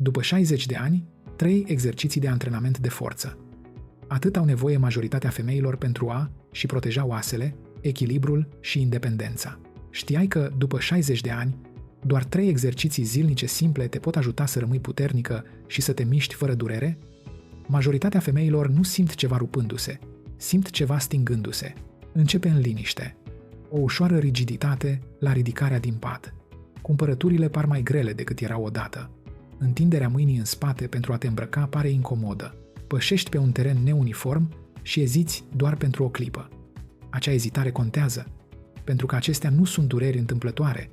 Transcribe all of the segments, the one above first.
După 60 de ani, 3 exerciții de antrenament de forță. Atât au nevoie majoritatea femeilor pentru a și proteja oasele, echilibrul și independența. Știai că, după 60 de ani, doar 3 exerciții zilnice simple te pot ajuta să rămâi puternică și să te miști fără durere? Majoritatea femeilor nu simt ceva rupându-se, simt ceva stingându-se. Începe în liniște. O ușoară rigiditate la ridicarea din pat. Cumpărăturile par mai grele decât erau odată. Întinderea mâinii în spate pentru a te îmbrăca pare incomodă. Pășești pe un teren neuniform și eziți doar pentru o clipă. Acea ezitare contează, pentru că acestea nu sunt dureri întâmplătoare.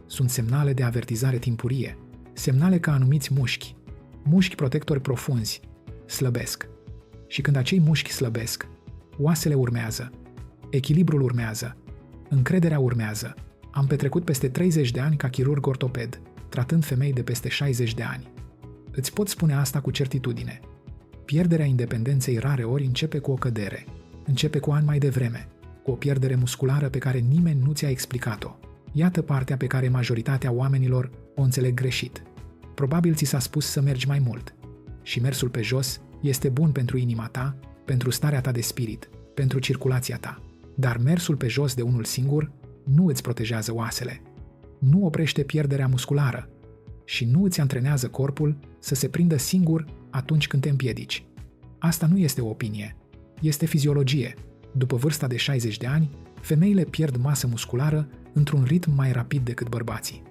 Sunt semnale de avertizare timpurie, semnale că anumiți mușchi protectori profunzi, slăbesc. Și când acei mușchi slăbesc, oasele urmează, echilibrul urmează, încrederea urmează. Am petrecut peste 30 de ani ca chirurg ortoped, tratând femei de peste 60 de ani. Îți pot spune asta cu certitudine. Pierderea independenței rareori începe cu o cădere, începe cu ani mai devreme, cu o pierdere musculară pe care nimeni nu ți-a explicat-o. Iată partea pe care majoritatea oamenilor o înțeleg greșit. Probabil ți s-a spus să mergi mai mult. Și mersul pe jos este bun pentru inima ta, pentru starea ta de spirit, pentru circulația ta. Dar mersul pe jos de unul singur nu îți protejează oasele, nu oprește pierderea musculară și nu îți antrenează corpul să se prindă singur atunci când te împiedici. Asta nu este o opinie, este fiziologie. După vârsta de 60 de ani, femeile pierd masă musculară într-un ritm mai rapid decât bărbații.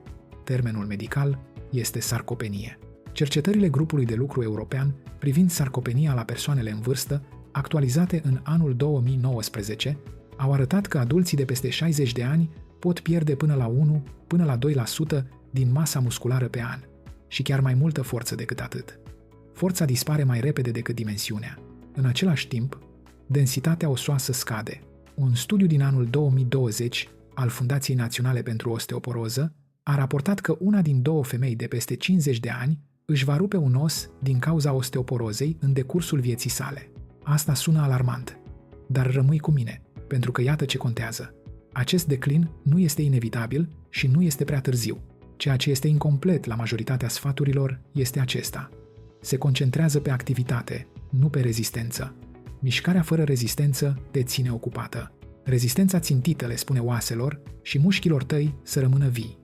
Termenul medical este sarcopenie. Cercetările grupului de lucru european privind sarcopenia la persoanele în vârstă, actualizate în anul 2019, au arătat că adulții de peste 60 de ani pot pierde până la 1 până la 2% din masa musculară pe an și chiar mai multă forță decât atât. Forța dispare mai repede decât dimensiunea. În același timp, densitatea osoasă scade. Un studiu din anul 2020 al Fundației Naționale pentru Osteoporoză a raportat că una din 2 femei de peste 50 de ani își va rupe un os din cauza osteoporozei în decursul vieții sale. Asta sună alarmant, dar rămâi cu mine, pentru că iată ce contează. Acest declin nu este inevitabil și nu este prea târziu. Ceea ce este incomplet la majoritatea sfaturilor este acesta. Se concentrează pe activitate, nu pe rezistență. Mișcarea fără rezistență te ține ocupată. Rezistența țintită le spune oaselor și mușchilor tăi să rămână vii.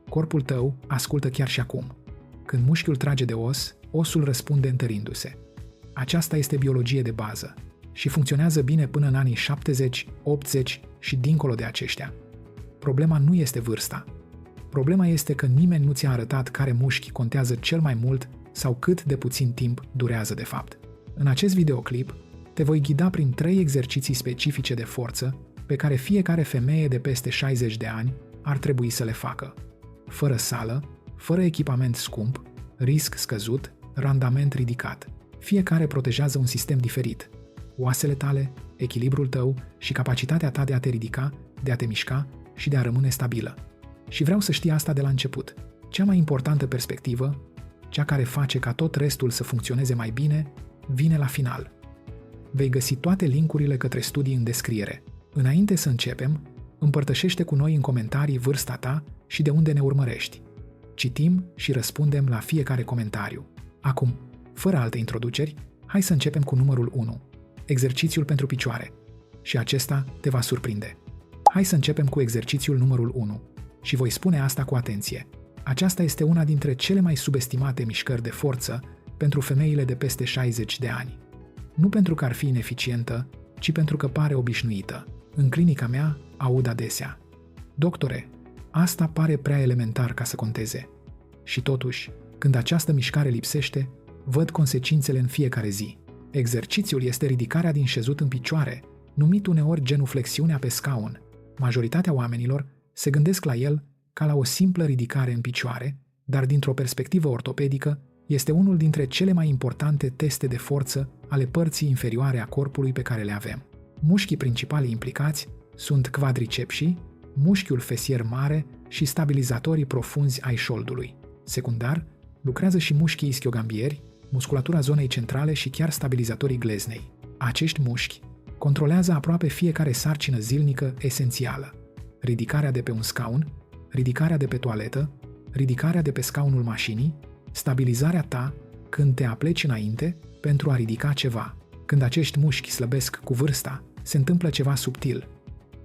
Corpul tău ascultă chiar și acum. Când mușchiul trage de os, osul răspunde întărindu-se. Aceasta este biologie de bază și funcționează bine până în anii 70, 80 și dincolo de aceștia. Problema nu este vârsta. Problema este că nimeni nu ți-a arătat care mușchi contează cel mai mult sau cât de puțin timp durează de fapt. În acest videoclip te voi ghida prin 3 exerciții specifice de forță pe care fiecare femeie de peste 60 de ani ar trebui să le facă. Fără sală, fără echipament scump, risc scăzut, randament ridicat. Fiecare protejează un sistem diferit. Oasele tale, echilibrul tău și capacitatea ta de a te ridica, de a te mișca și de a rămâne stabilă. Și vreau să știi asta de la început. Cea mai importantă perspectivă, cea care face ca tot restul să funcționeze mai bine, vine la final. Vei găsi toate linkurile către studii în descriere. Înainte să începem, împărtășește cu noi în comentarii vârsta ta și de unde ne urmărești. Citim și răspundem la fiecare comentariu. Acum, fără alte introduceri, hai să începem cu numărul 1, exercițiul pentru picioare. Și acesta te va surprinde. Hai să începem cu exercițiul numărul 1 și voi spune asta cu atenție. Aceasta este una dintre cele mai subestimate mișcări de forță pentru femeile de peste 60 de ani. Nu pentru că ar fi ineficientă, ci pentru că pare obișnuită. În clinica mea aud adesea: doctore, asta pare prea elementar ca să conteze. Și totuși, când această mișcare lipsește, văd consecințele în fiecare zi. Exercițiul este ridicarea din șezut în picioare, numit uneori genuflexiunea pe scaun. Majoritatea oamenilor se gândesc la el ca la o simplă ridicare în picioare, dar dintr-o perspectivă ortopedică, este unul dintre cele mai importante teste de forță ale părții inferioare a corpului pe care le avem. Mușchii principali implicați sunt quadricepsii, mușchiul fesier mare și stabilizatorii profunzi ai șoldului. Secundar, lucrează și mușchii ischiogambieri, musculatura zonei centrale și chiar stabilizatorii gleznei. Acești mușchi controlează aproape fiecare sarcină zilnică esențială: ridicarea de pe un scaun, ridicarea de pe toaletă, ridicarea de pe scaunul mașinii, Stabilizarea ta când te apleci înainte pentru a ridica ceva. Când acești mușchi slăbesc cu vârsta, se întâmplă ceva subtil.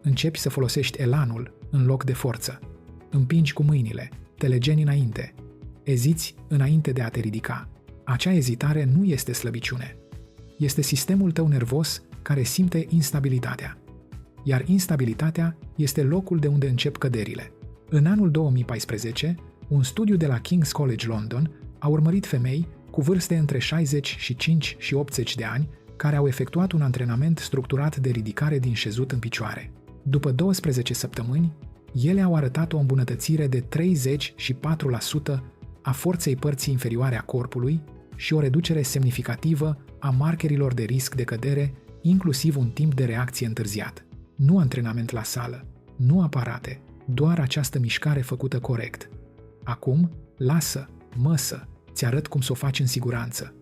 Începi să folosești elanul în loc de forță. Împingi cu mâinile, te legeni înainte. Eziți înainte de a te ridica. Acea ezitare nu este slăbiciune. Este sistemul tău nervos care simte instabilitatea. Iar instabilitatea este locul de unde încep căderile. În anul 2014, un studiu de la King's College London a urmărit femei cu vârste între 65 și 80 de ani care au efectuat un antrenament structurat de ridicare din șezut în picioare. După 12 săptămâni, ele au arătat o îmbunătățire de 34% a forței părții inferioare a corpului și o reducere semnificativă a markerilor de risc de cădere, inclusiv un timp de reacție întârziat. Nu antrenament la sală, nu aparate, doar această mișcare făcută corect. Acum, lasă, măsă, ți arăt cum să o faci în siguranță.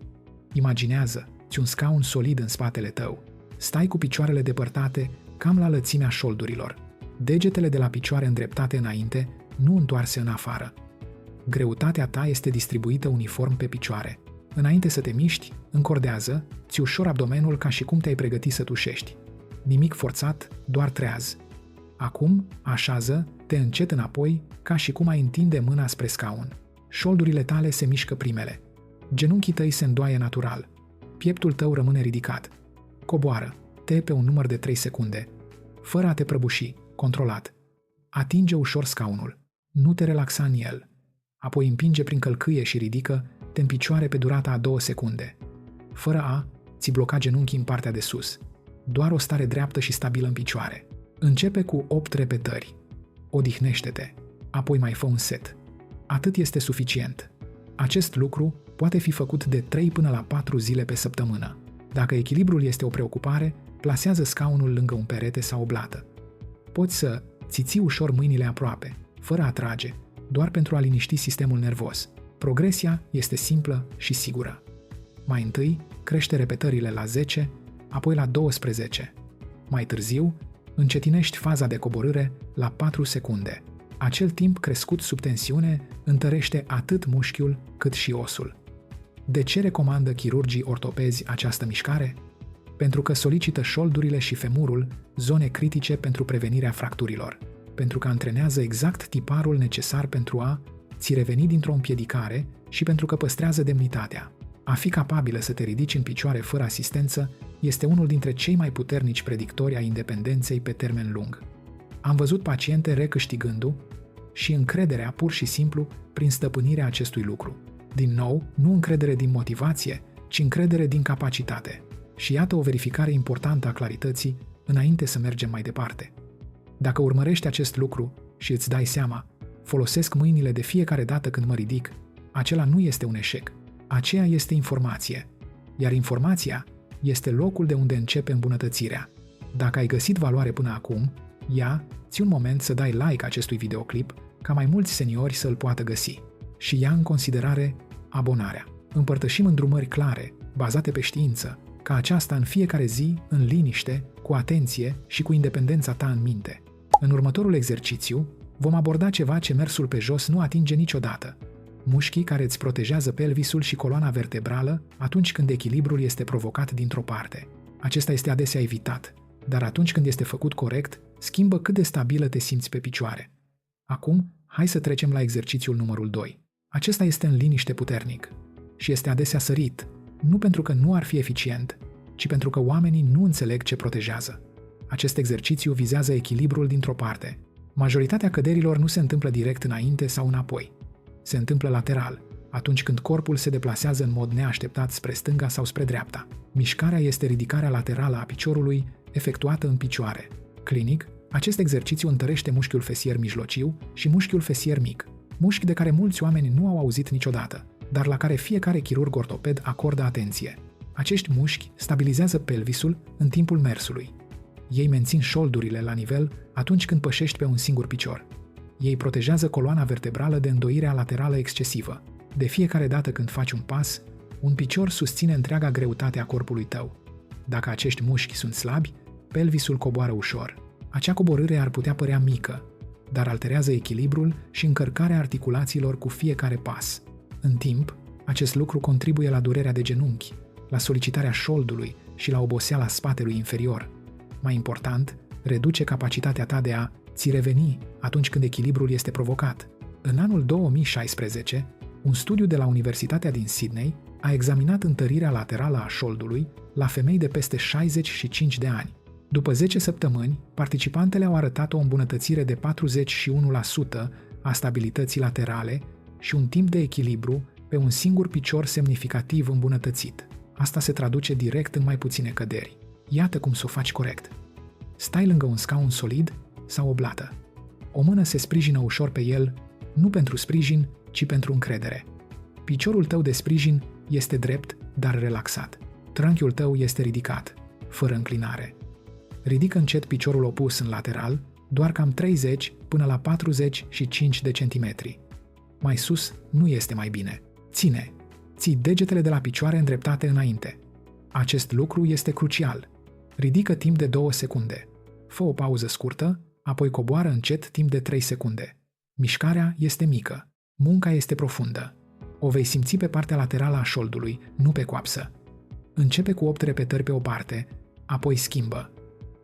Imaginează-ți un scaun solid în spatele tău. Stai cu picioarele depărtate, cam la lățimea șoldurilor. Degetele de la picioare îndreptate înainte, nu întoarse în afară. Greutatea ta este distribuită uniform pe picioare. Înainte să te miști, încordează, ți ușor abdomenul ca și cum te-ai pregăti să tușești. Nimic forțat, doar treaz. Acum, așează-te încet înapoi, ca și cum ai întinde mâna spre scaun. Șoldurile tale se mișcă primele. Genunchii tăi se îndoaie natural. Pieptul tău rămâne ridicat. Coboară-te pe un număr de 3 secunde, fără a te prăbuși, controlat. Atinge ușor scaunul. Nu te relaxa în el. Apoi împinge prin călcâie și ridică-te în picioare pe durata a 2 secunde, fără a ți bloca genunchii în partea de sus. Doar o stare dreaptă și stabilă în picioare. Începe cu 8 repetări. Odihnește-te. Apoi mai fă un set. Atât este suficient. Acest lucru poate fi făcut de 3 până la 4 zile pe săptămână. Dacă echilibrul este o preocupare, plasează scaunul lângă un perete sau o blată. Poți să ții ușor mâinile aproape, fără a trage, doar pentru a liniști sistemul nervos. Progresia este simplă și sigură. Mai întâi, crește repetările la 10, apoi la 12. Mai târziu, încetinești faza de coborâre la 4 secunde. Acel timp crescut sub tensiune întărește atât mușchiul cât și osul. De ce recomandă chirurgii ortopezi această mișcare? Pentru că solicită șoldurile și femurul, zone critice pentru prevenirea fracturilor. Pentru că antrenează exact tiparul necesar pentru a ți reveni dintr-o împiedicare și pentru că păstrează demnitatea. A fi capabilă să te ridici în picioare fără asistență este unul dintre cei mai puternici predictori ai independenței pe termen lung. Am văzut paciente recâștigându și încrederea pur și simplu prin stăpânirea acestui lucru. Din nou, nu încredere din motivație, ci încredere din capacitate. Și iată o verificare importantă a clarității înainte să mergem mai departe. Dacă urmărești acest lucru și îți dai seama, folosesc mâinile de fiecare dată când mă ridic, acela nu este un eșec. Aceea este informație. Iar informația este locul de unde începe îmbunătățirea. Dacă ai găsit valoare până acum, ți un moment să dai like acestui videoclip ca mai mulți seniori să îl poată găsi. Și ia în considerare abonarea. Împărtășim îndrumări clare, bazate pe știință, ca aceasta în fiecare zi, în liniște, cu atenție și cu independența ta în minte. În următorul exercițiu, vom aborda ceva ce mersul pe jos nu atinge niciodată. Mușchii care îți protejează pelvisul și coloana vertebrală atunci când echilibrul este provocat dintr-o parte. Acesta este adesea evitat, dar atunci când este făcut corect, schimbă cât de stabilă te simți pe picioare. Acum, hai să trecem la exercițiul numărul 2. Acesta este în liniște puternic și este adesea sărit, nu pentru că nu ar fi eficient, ci pentru că oamenii nu înțeleg ce protejează. Acest exercițiu vizează echilibrul dintr-o parte. Majoritatea căderilor nu se întâmplă direct înainte sau înapoi. Se întâmplă lateral, atunci când corpul se deplasează în mod neașteptat spre stânga sau spre dreapta. Mișcarea este ridicarea laterală a piciorului, efectuată în picioare. Clinic, acest exercițiu întărește mușchiul fesier mijlociu și mușchiul fesier mic, mușchi de care mulți oameni nu au auzit niciodată, dar la care fiecare chirurg ortoped acordă atenție. Acești mușchi stabilizează pelvisul în timpul mersului. Ei mențin șoldurile la nivel atunci când pășești pe un singur picior. Ei protejează coloana vertebrală de îndoirea laterală excesivă. De fiecare dată când faci un pas, un picior susține întreaga greutate a corpului tău. Dacă acești mușchi sunt slabi, pelvisul coboară ușor. Acea coborâre ar putea părea mică, dar alterează echilibrul și încărcarea articulațiilor cu fiecare pas. În timp, acest lucru contribuie la durerea de genunchi, la solicitarea șoldului și la oboseala spatelui inferior. Mai important, reduce capacitatea ta de a ți reveni atunci când echilibrul este provocat. În anul 2016, un studiu de la Universitatea din Sydney a examinat întărirea laterală a șoldului la femei de peste 65 de ani. După 10 săptămâni, participantele au arătat o îmbunătățire de 41% a stabilității laterale și un timp de echilibru pe un singur picior semnificativ îmbunătățit. Asta se traduce direct în mai puține căderi. Iată cum să o faci corect. Stai lângă un scaun solid sau o blată. O mână se sprijină ușor pe el, nu pentru sprijin, ci pentru încredere. Piciorul tău de sprijin este drept, dar relaxat. Trunchiul tău este ridicat, fără înclinare. Ridică încet piciorul opus în lateral, doar cam 30 până la 45 de centimetri. Mai sus nu este mai bine. Ține. Ții degetele de la picioare îndreptate înainte. Acest lucru este crucial. Ridică timp de 2 secunde. Fă o pauză scurtă, apoi coboară încet timp de 3 secunde. Mișcarea este mică. Munca este profundă. O vei simți pe partea laterală a șoldului, nu pe coapsă. Începe cu 8 repetări pe o parte, apoi schimbă.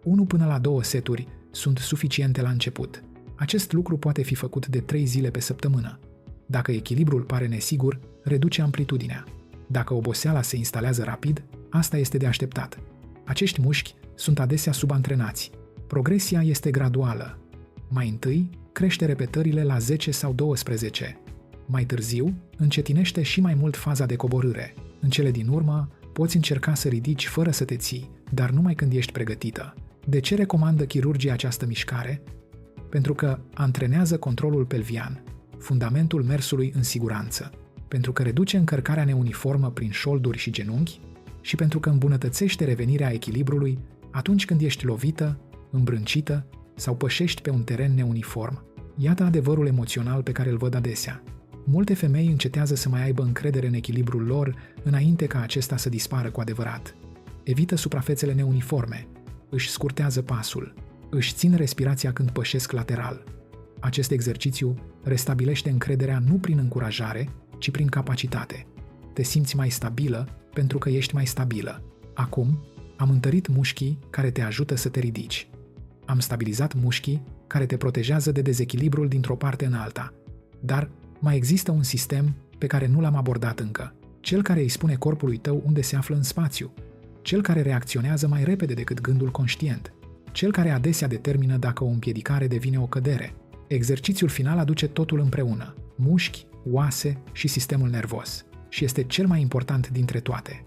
1 până la 2 seturi sunt suficiente la început. Acest lucru poate fi făcut de 3 zile pe săptămână. Dacă echilibrul pare nesigur, reduce amplitudinea. Dacă oboseala se instalează rapid, asta este de așteptat. Acești mușchi sunt adesea subantrenați. Progresia este graduală. Mai întâi, crește repetările la 10 sau 12. Mai târziu, încetinește și mai mult faza de coborâre. În cele din urmă, poți încerca să ridici fără să te ții, dar numai când ești pregătită. De ce recomandă chirurgii această mișcare? Pentru că antrenează controlul pelvian, fundamentul mersului în siguranță, pentru că reduce încărcarea neuniformă prin șolduri și genunchi și pentru că îmbunătățește revenirea echilibrului atunci când ești lovită, îmbrâncită sau pășești pe un teren neuniform. Iată adevărul emoțional pe care îl văd adesea. Multe femei încetează să mai aibă încredere în echilibrul lor înainte ca acesta să dispară cu adevărat. Evită suprafețele neuniforme, își scurtează pasul, își țin respirația când pășesc lateral. Acest exercițiu restabilește încrederea nu prin încurajare, ci prin capacitate. Te simți mai stabilă pentru că ești mai stabilă. Acum, am întărit mușchii care te ajută să te ridici. Am stabilizat mușchii care te protejează de dezechilibrul dintr-o parte în alta. Dar mai există un sistem pe care nu l-am abordat încă. Cel care îi spune corpului tău unde se află în spațiu. Cel care reacționează mai repede decât gândul conștient. Cel care adesea determină dacă o împiedicare devine o cădere. Exercițiul final aduce totul împreună. Mușchi, oase și sistemul nervos. Și este cel mai important dintre toate.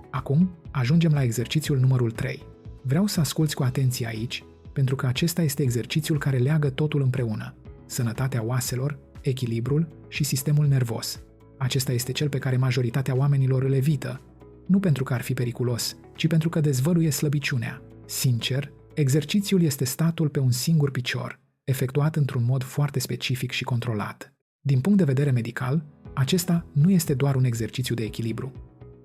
Acum, ajungem la exercițiul numărul 3. Vreau să asculți cu atenție aici, pentru că acesta este exercițiul care leagă totul împreună. Sănătatea oaselor, echilibrul și sistemul nervos. Acesta este cel pe care majoritatea oamenilor îl evită, nu pentru că ar fi periculos, ci pentru că dezvăluie slăbiciunea. Sincer, exercițiul este statul pe un singur picior, efectuat într-un mod foarte specific și controlat. Din punct de vedere medical, acesta nu este doar un exercițiu de echilibru.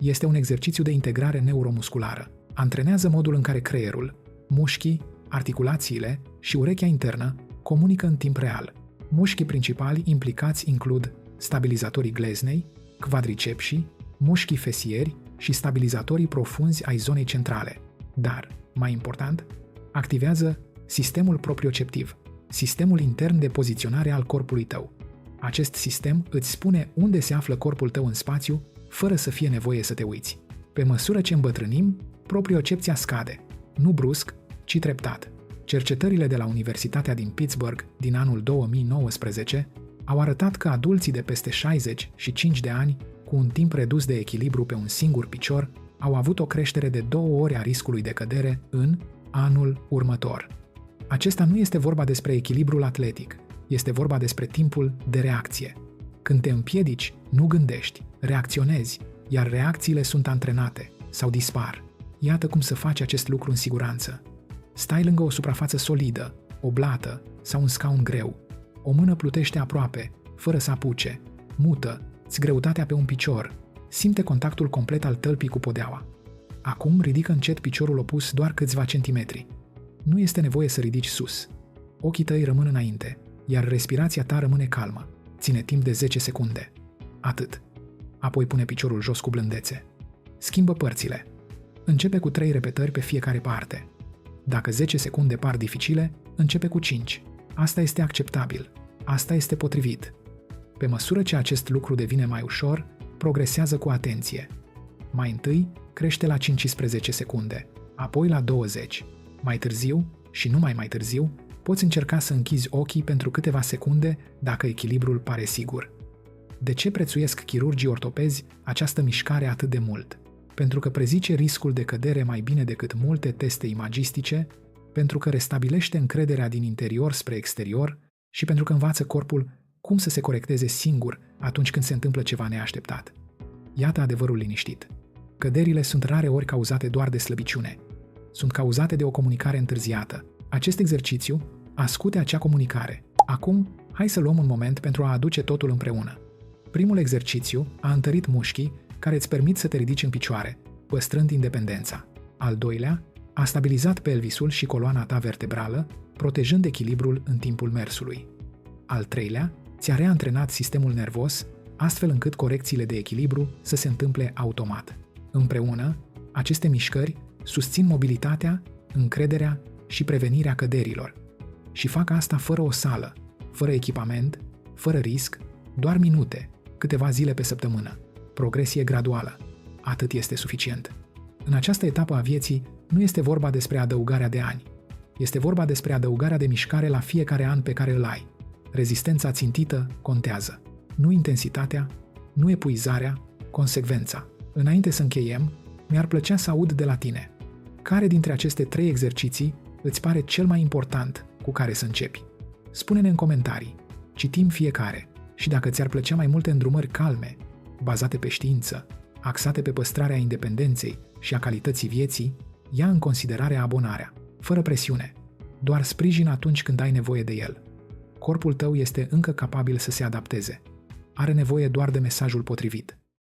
Este un exercițiu de integrare neuromusculară. Antrenează modul în care creierul, mușchii, articulațiile și urechea internă comunică în timp real. Mușchii principali implicați includ stabilizatorii gleznei, quadricepsii, mușchii fesieri și stabilizatorii profunzi ai zonei centrale. Dar, mai important, activează sistemul proprioceptiv, sistemul intern de poziționare al corpului tău. Acest sistem îți spune unde se află corpul tău în spațiu, fără să fie nevoie să te uiți. Pe măsură ce îmbătrânim, propriocepția scade, nu brusc, ci treptat. Cercetările de la Universitatea din Pittsburgh din anul 2019 au arătat că adulții de peste 65 de ani, cu un timp redus de echilibru pe un singur picior, au avut o creștere de 2 ori a riscului de cădere în anul următor. Acesta nu este vorba despre echilibrul atletic, este vorba despre timpul de reacție. Când te împiedici, nu gândești, reacționezi, iar reacțiile sunt antrenate sau dispar. Iată cum să faci acest lucru în siguranță. Stai lângă o suprafață solidă, o blată sau un scaun greu. O mână plutește aproape, fără să apuce. Mută-ți greutatea pe un picior. Simte contactul complet al tălpii cu podeaua. Acum ridică încet piciorul opus doar câțiva centimetri. Nu este nevoie să ridici sus. Ochii tăi rămân înainte, iar respirația ta rămâne calmă. Ține timp de 10 secunde. Atât. apoi pune piciorul jos cu blândețe. Schimbă părțile. Începe cu 3 repetări pe fiecare parte. Dacă 10 secunde par dificile, începe cu 5. Asta este acceptabil. Asta este potrivit. Pe măsură ce acest lucru devine mai ușor, progresează cu atenție. Mai întâi, crește la 15 secunde, apoi la 20. Mai târziu, și numai mai târziu, poți încerca să închizi ochii pentru câteva secunde dacă echilibrul pare sigur. De ce prețuiesc chirurgii ortopezi această mișcare atât de mult? Pentru că prezice riscul de cădere mai bine decât multe teste imagistice, pentru că restabilește încrederea din interior spre exterior și pentru că învață corpul cum să se corecteze singur atunci când se întâmplă ceva neașteptat. Iată adevărul liniștit. Căderile sunt rareori cauzate doar de slăbiciune. Sunt cauzate de o comunicare întârziată. Acest exercițiu ascute acea comunicare. Acum, hai să luăm un moment pentru a aduce totul împreună. Primul exercițiu a întărit mușchii care îți permit să te ridici în picioare, păstrând independența. Al doilea a stabilizat pelvisul și coloana ta vertebrală, protejând echilibrul în timpul mersului. Al treilea ți-a reantrenat sistemul nervos, astfel încât corecțiile de echilibru să se întâmple automat. Împreună, aceste mișcări susțin mobilitatea, încrederea și prevenirea căderilor. Și fac asta fără o sală, fără echipament, fără risc, doar minute, câteva zile pe săptămână. Progresie graduală. Atât este suficient. În această etapă a vieții nu este vorba despre adăugarea de ani. Este vorba despre adăugarea de mișcare la fiecare an pe care îl ai. Rezistența țintită contează. Nu intensitatea, nu epuizarea, consecvența. Înainte să încheiem, mi-ar plăcea să aud de la tine. Care dintre aceste 3 exerciții îți pare cel mai important cu care să începi? Spune-ne în comentarii. Citim fiecare și dacă ți-ar plăcea mai multe îndrumări calme, bazate pe știință, axate pe păstrarea independenței și a calității vieții, ia în considerare abonarea, fără presiune, doar sprijin atunci când ai nevoie de el. Corpul tău este încă capabil să se adapteze. Are nevoie doar de mesajul potrivit.